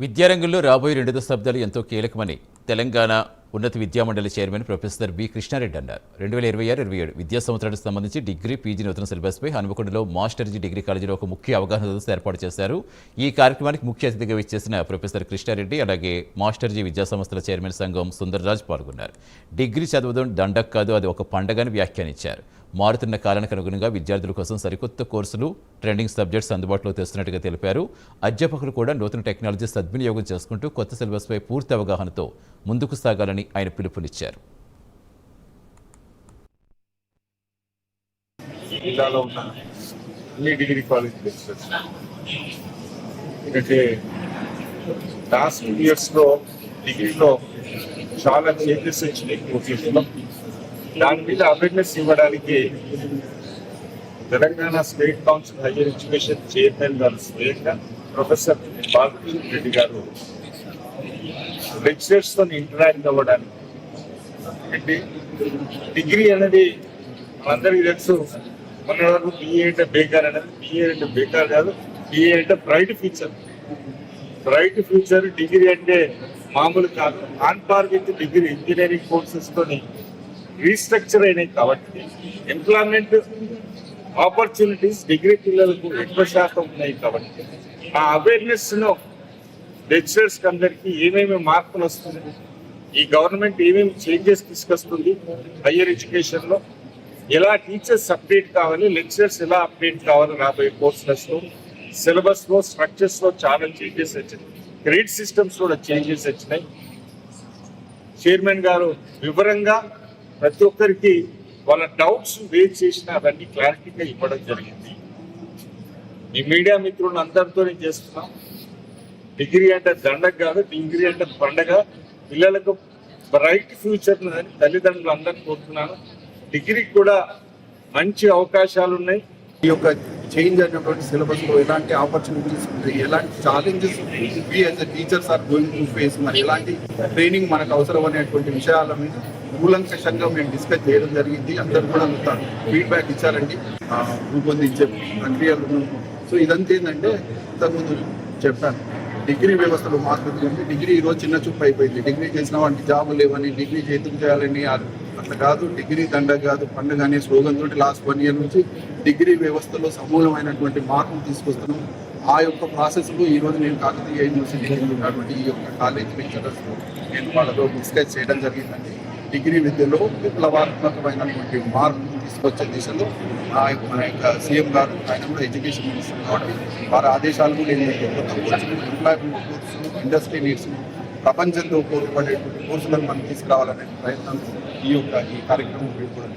విద్యారంగంలో రాబోయే 2 దశాబ్దాలు ఎంతో కీలకమని తెలంగాణ ఉన్నత విద్యామండలి చైర్మన్ ప్రొఫెసర్ బి కృష్ణారెడ్డి అన్నారు. 2026-27 విద్యా సంవత్సరానికి సంబంధించి డిగ్రీ, పీజీ నూతన సిలబస్పై హనుమకొండలో మాస్టర్జీ డిగ్రీ కాలేజీలో ఒక ముఖ్య అవగాహన సదస్సు ఏర్పాటు చేశారు. ఈ కార్యక్రమానికి ముఖ్య అతిథిగా విచ్చేసిన ప్రొఫెసర్ కృష్ణారెడ్డి అలాగే మాస్టర్జీ విద్యా సంస్థల చైర్మన్ సంఘం సుందర్రాజ్ పాల్గొన్నారు. డిగ్రీ చదవడం దండక్ కాదు, అది ఒక పండగని వ్యాఖ్యానించారు. మారుతున్న కాలానికి అనుగుణంగా విద్యార్థుల కోసం సరికొత్త కోర్సులు, ట్రెండింగ్ సబ్జెక్ట్స్ అందుబాటులో తెస్తున్నట్టుగా తెలిపారు. అధ్యాపకులు కూడా నూతన టెక్నాలజీ సద్వినియోగం చేసుకుంటూ కొత్త సిలబస్పై పూర్తి అవగాహనతో ముందుకు సాగాలని ఆయన పిలుపునిచ్చారు. జిల్లాలో ఉన్న అన్ని డిగ్రీ కాలేజ్ ఎందుకంటే లాస్ట్ 2 ఇయర్స్లో డిగ్రీలో చాలా చేంజెస్ వచ్చినాయి కోర్సులో. దాని మీద అవేర్నెస్ ఇవ్వడానికి Telangana state council higher education chairman గారు స్వయంగా ప్రొఫెసర్ బాలకృష్ణ రెడ్డి గారు లెక్చరర్స్తో ఇంటరాక్ట్ అవ్వడానికి. అంటే డిగ్రీ అనేది మనందరికీ తెలుసు, మన వరకు బిఏ అంటే బేకార్ అనేది, బిఏ అంటే బేకార్ కాదు, బిఏ అంటే bright future. Bright future degree అంటే మామూలు కాదు. On par with degree engineering కోర్సెస్తోని రీస్ట్రక్చర్ అయినాయి కాబట్టి ఎంప్లాయ్మెంట్ ఆపర్చునిటీస్ డిగ్రీ పిల్లలకు ఎక్కువ శాతం ఉన్నాయి కాబట్టి ఆ అవేర్నెస్ను లెక్చరర్స్కి అందరికీ ఏమేమి మార్పులు వస్తుంది, ఈ గవర్నమెంట్ ఏమేమి చేంజెస్ తీసుకొస్తుంది, హయ్యర్ ఎడ్యుకేషన్లో ఎలా టీచర్స్ అప్డేట్ కావాలి, లెక్చరర్స్ ఎలా అప్డేట్ కావాలి, రాబోయే కోర్సులస్లో సిలబస్లో స్ట్రక్చర్స్లో చాలా చేంజెస్ వచ్చినాయి. గ్రేడ్ సిస్టమ్స్ కూడా చేంజెస్ వచ్చినాయి. చైర్మన్ గారు వివరంగా ప్రతి ఒక్కరికి వాళ్ళ డౌట్స్ రేజ్ చేసిన అవన్నీ క్లారిటీగా ఇవ్వడం జరిగింది. ఈ మీడియా మిత్రులు అందరితో నేను చేస్తున్నాం. డిగ్రీ అంటే దండగ కాదు, డిగ్రీ అంటే పండగ. పిల్లలకు బ్రైట్ ఫ్యూచర్ అని తల్లిదండ్రులు అందరినీ కోరుతున్నాను. డిగ్రీకి కూడా మంచి అవకాశాలు ఉన్నాయి. ఈ యొక్క చేంజ్ అయినటువంటి సిలబస్లో ఎలాంటి ఆపర్చునిటీస్ ఉంటాయి, ఎలాంటి challenges we as teachers are going to face, మరి ఎలాంటి ట్రైనింగ్ మనకు అవసరం అనేటువంటి విషయాల మీద కూలంకషంగా మేము డిస్కస్ చేయడం జరిగింది. అందరూ కూడా ఫీడ్బ్యాక్ ఇచ్చారండి రూపొందించే ప్రక్రియలు. సో ఇదంతా ఏంటంటే ఇంతకుముందు చెప్పాను, డిగ్రీ వ్యవస్థలో మార్పు అంటే డిగ్రీ ఈరోజు చిన్న చూపు అయిపోయింది. డిగ్రీ చేసిన వాటికి జాబులు లేవని, డిగ్రీ ఎందుకు చేయాలని, అట్లా కాదు. డిగ్రీ దండగ కాదు పండుగ అనే స్లోగన్ తోటి లాస్ట్ 1 ఇయర్ నుంచి డిగ్రీ వ్యవస్థలో సమూలమైనటువంటి మార్పులు తీసుకొస్తున్నాం. ఆ యొక్క ప్రాసెస్లో ఈరోజు నేను కాకతీయ యూనివర్సిటీకి ఉన్నటువంటి ఈ యొక్క కాలేజ్ లెక్చరర్స్తో నేను వాళ్ళతో డిస్కస్ చేయడం జరిగిందండి. డిగ్రీ విద్యలో విప్లవాత్మకమైనటువంటి మార్పులు తీసుకొచ్చే దిశలో మన యొక్క సీఎం గారు, ఆయన కూడా ఎడ్యుకేషన్ మినిస్టర్ కాబట్టి వారి ఆదేశాలు కూడా ఏంటంటే కొత్త కోర్సులు, ఎంప్లాయ్మెంట్ కోర్సులు, ఇండస్ట్రీ నీడ్స్, ప్రపంచంతో పోటీపడేటువంటి కోర్సులను మనం తీసుకురావాలనే ప్రయత్నం ఈ కార్యక్రమం కూడా